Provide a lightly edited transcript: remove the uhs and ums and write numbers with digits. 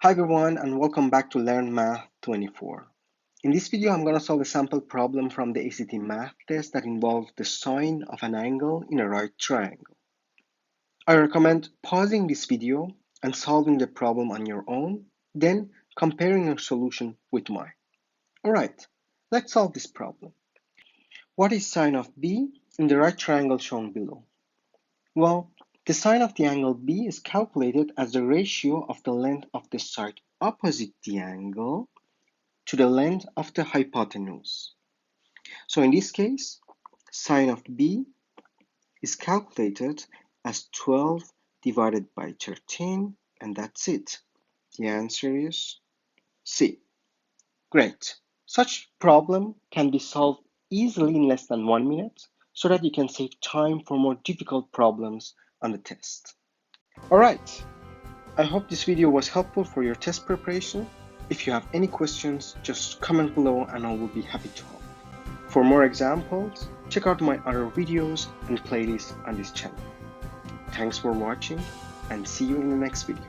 Hi everyone and welcome back to Learn Math 24. In this video I'm going to solve a sample problem from the ACT math test that involves the sine of an angle in a right triangle. I recommend pausing this video and solving the problem on your own, then comparing your solution with mine. Alright, let's solve this problem. What is sine of B in the right triangle shown below? Well, the sine of the angle B is calculated as the ratio of the length of the side opposite the angle to the length of the hypotenuse. So in this case, sine of B is calculated as 12 divided by 13, and that's it. The answer is C. Great. Such problem can be solved easily in less than 1 minute so that you can save time for more difficult problems on the test. Alright, I hope this video was helpful for your test preparation. If you have any questions, just comment below and I will be happy to help. For more examples, check out my other videos and playlists on this channel. Thanks for watching and see you in the next video.